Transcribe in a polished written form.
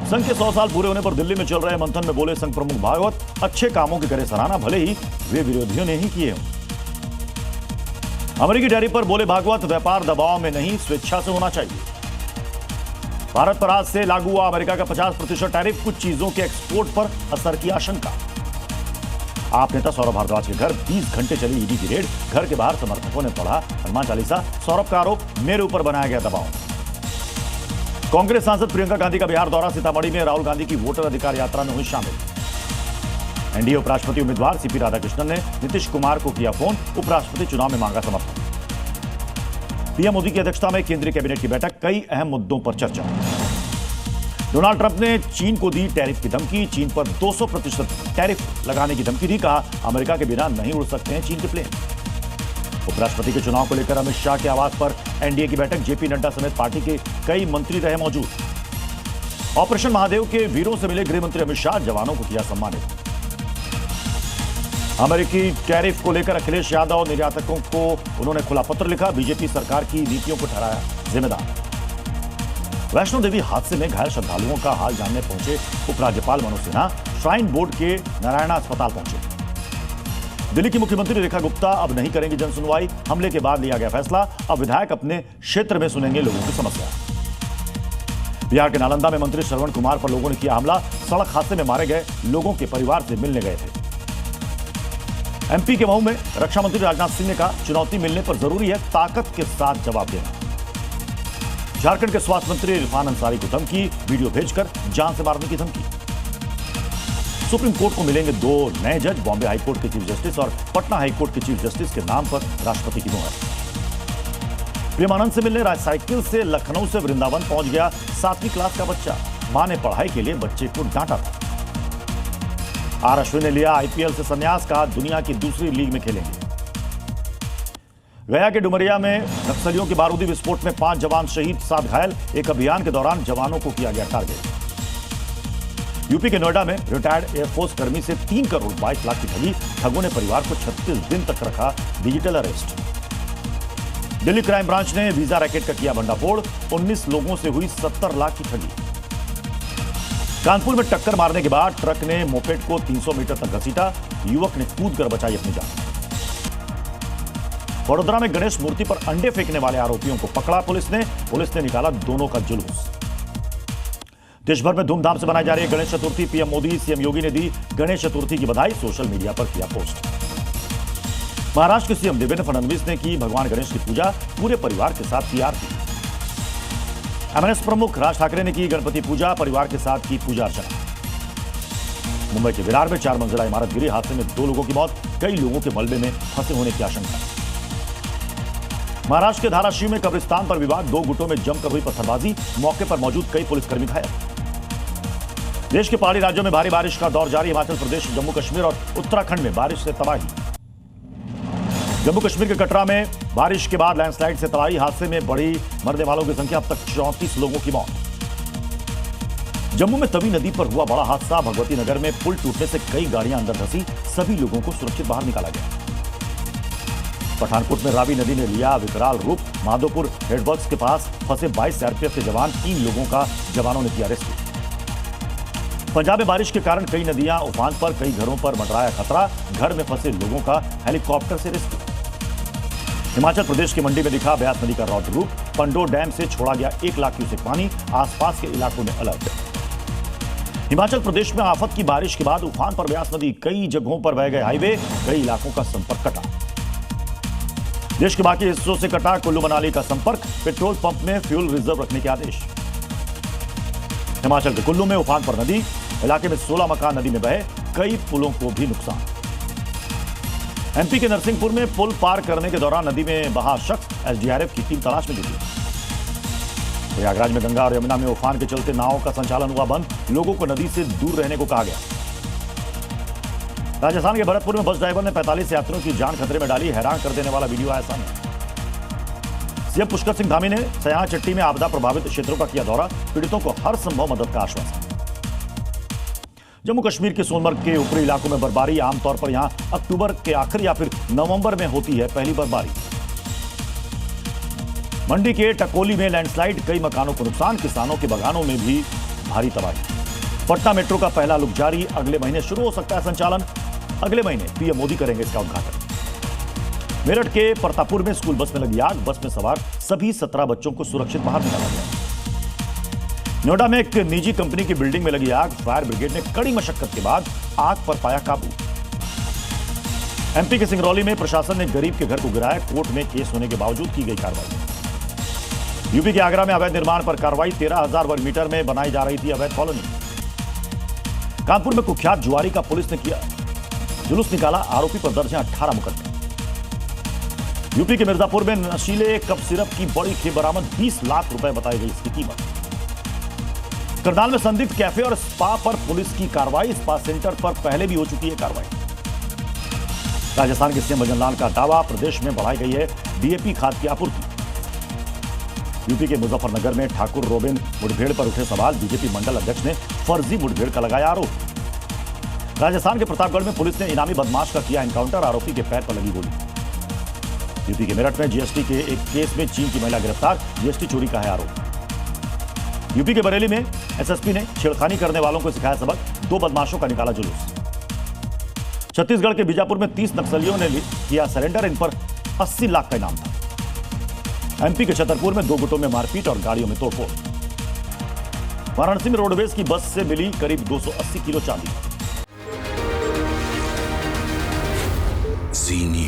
संघ के 100 साल पूरे होने पर दिल्ली में चल रहे मंथन में बोले संघ प्रमुख भागवत, अच्छे कामों की करे सराहना, भले ही वे विरोधियों ने ही किए हों। अमेरिकी डेयरी पर बोले भागवत, व्यापार दबाव में नहीं स्वेच्छा से होना चाहिए। भारत पर आज से लागू हुआ अमेरिका का 50% टैरिफ, कुछ चीजों के एक्सपोर्ट पर असर की आशंका। आप नेता सौरभ भारद्वाज के घर 20 घंटे चली ईडी की रेड, घर के बाहर समर्थकों ने पढ़ा हनुमान चालीसा, सौरभ का आरोप, मेरे ऊपर बनाया गया दबाव। कांग्रेस सांसद प्रियंका गांधी का बिहार दौरा, सीतामढ़ी में राहुल गांधी की वोटर अधिकार यात्रा में हुई शामिल। एनडीए उपराष्ट्रपति उम्मीदवार सीपी राधाकृष्णन ने नीतीश कुमार को किया फोन, उपराष्ट्रपति चुनाव में मांगा समर्थन। पीएम मोदी की अध्यक्षता में केंद्रीय कैबिनेट की बैठक, कई अहम मुद्दों पर चर्चा। डोनाल्ड ट्रंप ने चीन को दी टैरिफ की धमकी, चीन पर 200% टैरिफ लगाने की धमकी दी, कहा अमेरिका के बिना नहीं उड़ सकते हैं चीन के प्लेन। उपराष्ट्रपति के चुनाव को लेकर अमित शाह के आवास पर एनडीए की बैठक, जेपी नड्डा समेत पार्टी के कई मंत्री रहे मौजूद। ऑपरेशन महादेव के वीरों से मिले गृह मंत्री अमित शाह, जवानों को किया सम्मानित। अमेरिकी टैरिफ को लेकर अखिलेश यादव निर्यातकों को उन्होंने खुला पत्र लिखा, बीजेपी सरकार की नीतियों को ठहराया जिम्मेदार। वैष्णो देवी हादसे में घायल श्रद्धालुओं का हाल जानने पहुंचे उपराज्यपाल मनोज सिन्हा, श्राइन बोर्ड के नारायणा अस्पताल पहुंचे। दिल्ली की मुख्यमंत्री रेखा गुप्ता अब नहीं करेंगी जन सुनवाई, हमले के बाद लिया गया फैसला, अब विधायक अपने क्षेत्र में सुनेंगे लोगों की समस्या। बिहार के नालंदा में मंत्री श्रवण कुमार पर लोगों ने किया हमला, सड़क हादसे में मारे गए लोगों के परिवार से मिलने गए थे। एमपी के मऊ में रक्षा मंत्री राजनाथ सिंह ने कहा, चुनौती मिलने पर जरूरी है ताकत के साथ जवाब देना। झारखंड के स्वास्थ्य मंत्री इरफान अंसारी को धमकी, वीडियो भेजकर जान से मारने की धमकी। सुप्रीम कोर्ट को मिलेंगे 2 नए जज, बॉम्बे हाईकोर्ट के चीफ जस्टिस और पटना हाईकोर्ट के चीफ जस्टिस के नाम पर राष्ट्रपति की मुहर। प्रेमानंद से मिलने साइकिल से लखनऊ से वृंदावन पहुंच गया 7वीं क्लास का बच्चा, मां ने पढ़ाई के लिए बच्चे को डांटा था। आर अश्विन ने लिया आईपीएल से संन्यास, कहा दुनिया की दूसरी लीग में खेलेंगे। गया के डुमरिया में नक्सलियों के बारूदी विस्फोट में 5 जवान शहीद, 7 घायल, एक अभियान के दौरान जवानों को किया गया टारगेट। यूपी के नोएडा में रिटायर्ड एयरफोर्स कर्मी से 3 करोड़ 22 लाख की ठगी, ठगों ने परिवार को 36 दिन तक रखा digital arrest. Delhi crime branch ने वीजा रैकेट का किया भंडाफोड़, 19 लोगों से हुई 70 लाख की ठगी। कानपुर में टक्कर मारने के बाद ट्रक ने मोपेड को 300 मीटर तक घसीटा, युवक ने कूदकर बचाई अपनी जान। वडोदरा में गणेश मूर्ति पर अंडे फेंकने वाले आरोपियों को पकड़ा पुलिस ने निकाला दोनों का जुलूस। देश भर में धूमधाम से मनाई जा रही है गणेश चतुर्थी, पीएम मोदी, सीएम योगी ने दी गणेश चतुर्थी की बधाई, सोशल मीडिया पर किया पोस्ट। महाराष्ट्र के सीएम देवेंद्र फडणवीस ने की भगवान गणेश की पूजा, पूरे परिवार के साथ की आरती। एमएनएस प्रमुख राज ठाकरे ने की गणपति पूजा, परिवार के साथ की पूजा अर्चना। मुंबई के विरार में 4 मंजिला इमारत गिरी, हादसे में 2 लोगों की मौत, कई लोगों के मलबे में फंसे होने की आशंका। महाराष्ट्र के धाराशिव में कब्रिस्तान पर विवाद, 2 गुटों में जमकर हुई पत्थरबाजी, मौके पर मौजूद कई पुलिसकर्मी घायल। देश के पहाड़ी राज्यों में भारी बारिश का दौर जारी, हिमाचल प्रदेश, जम्मू कश्मीर और उत्तराखंड में बारिश से तबाही। जम्मू कश्मीर के कटरा में बारिश के बाद लैंडस्लाइड से तबाही, हादसे में बढ़ी मरने वालों की संख्या, अब तक 34 लोगों की मौत। जम्मू में तवी नदी पर हुआ बड़ा हादसा, भगवती नगर में पुल टूटने से कई गाड़ियां अंदर धंसी, सभी लोगों को सुरक्षित बाहर निकाला गया। पठानकोट में रावी नदी ने लिया विकराल रूप, माधोपुर हेडवर्क्स के पास फंसे 22 सीआरपीएफ के जवान, 3 लोगों का जवानों ने किया रेस्क्यू। पंजाब में बारिश के कारण कई नदियां उफान पर, कई घरों पर मंडराया खतरा, घर में फंसे लोगों का हेलीकॉप्टर से रेस्क्यू। हिमाचल प्रदेश की मंडी में दिखा ब्यास नदी का रौद्र रूप, पंडो डैम से छोड़ा गया 1 लाख क्यूसेक पानी, आसपास के इलाकों में अलर्ट। हिमाचल प्रदेश में आफत की बारिश के बाद उफान पर ब्यास नदी, कई जगहों पर बह गए हाईवे, कई इलाकों का संपर्क कटा। देश के बाकी हिस्सों से कटा कुल्लू मनाली का संपर्क, पेट्रोल पंप में फ्यूल रिजर्व रखने के आदेश। हिमाचल के कुल्लू में उफान पर नदी, इलाके में 16 मकान नदी में बहे, कई पुलों को भी नुकसान। एमपी के नरसिंहपुर में पुल पार करने के दौरान नदी में बहा शख्स, एसडीआरएफ की टीम तलाश में जुटी। प्रयागराज में गंगा और यमुना में उफान के चलते नावों का संचालन हुआ बंद, लोगों को नदी से दूर रहने को कहा गया। राजस्थान के भरतपुर में बस ड्राइवर ने 45 यात्रियों की जान खतरे में डाली, हैरान कर देने वाला वीडियो आया सामने। सीएम पुष्कर सिंह धामी ने सयाना चट्टी में आपदा प्रभावित क्षेत्रों का किया दौरा, पीड़ितों को हर संभव मदद का आश्वासन। जम्मू कश्मीर के सोनमर्ग के ऊपरी इलाकों में बर्फबारी, आमतौर पर यहां अक्टूबर के आखिर या फिर नवंबर में होती है पहली बर्फबारी। मंडी के टकोली में लैंडस्लाइड, कई मकानों को नुकसान, किसानों के बागानों में भी भारी तबाही। पटना मेट्रो का पहला लुक जारी, अगले महीने शुरू हो सकता है संचालन। अगले महीने पीएम मोदी करेंगे इसका उद्घाटन। मेरठ के परतापुर में स्कूल बस में लगी आग, बस में सवार सभी 17 बच्चों को सुरक्षित बाहर निकाला गया। नोएडा में एक निजी कंपनी की बिल्डिंग में लगी आग, फायर ब्रिगेड ने कड़ी मशक्कत के बाद आग पर पाया काबू। एमपी के सिंगरौली में प्रशासन ने गरीब के घर को गिराया, कोर्ट में केस होने के बावजूद की गई कार्रवाई। यूपी के आगरा में अवैध निर्माण पर कार्रवाई, 13,000 वर्ग मीटर में बनाई जा रही थी अवैध कॉलोनी। कानपुर में कुख्यात जुआरी का पुलिस ने किया जुलूस निकाला, आरोपी पर दर्ज है 18 मुकदमे। यूपी के मिर्जापुर में नशीले कप सिरप की बड़ी खेप बरामद, 20 लाख रुपए बताई गई इसकी कीमत। करनाल में संदिग्ध कैफे और स्पा पर पुलिस की कार्रवाई, स्पा सेंटर पर पहले भी हो चुकी है कार्रवाई। राजस्थान के सीएम भजन लाल का दावा, प्रदेश में बढ़ाई गई है डीएपी खाद की आपूर्ति। यूपी के मुजफ्फरनगर में ठाकुर रोबिन मुठभेड़ पर उठे सवाल, बीजेपी मंडल अध्यक्ष ने फर्जी मुठभेड़ का लगाया आरोप। राजस्थान के प्रतापगढ़ में पुलिस ने इनामी बदमाश का किया एनकाउंटर, आरोपी के पैर पर लगी गोली। यूपी के मेरठ में जीएसटी के एक केस में चीन की महिला गिरफ्तार, जीएसटी चोरी का है आरोप। यूपी के बरेली में एसएसपी ने छेड़खानी करने वालों को सिखाया सबक, 2 बदमाशों का निकाला जुलूस। छत्तीसगढ़ के बीजापुर में 30 नक्सलियों ने किया सरेंडर, इन पर 80 लाख का इनाम था। एमपी के छतरपुर में 2 गुटों में मारपीट और गाड़ियों में तोड़फोड़। वाराणसी में रोडवेज की बस से मिली करीब 280 किलो चांदी। जी न्यूज़।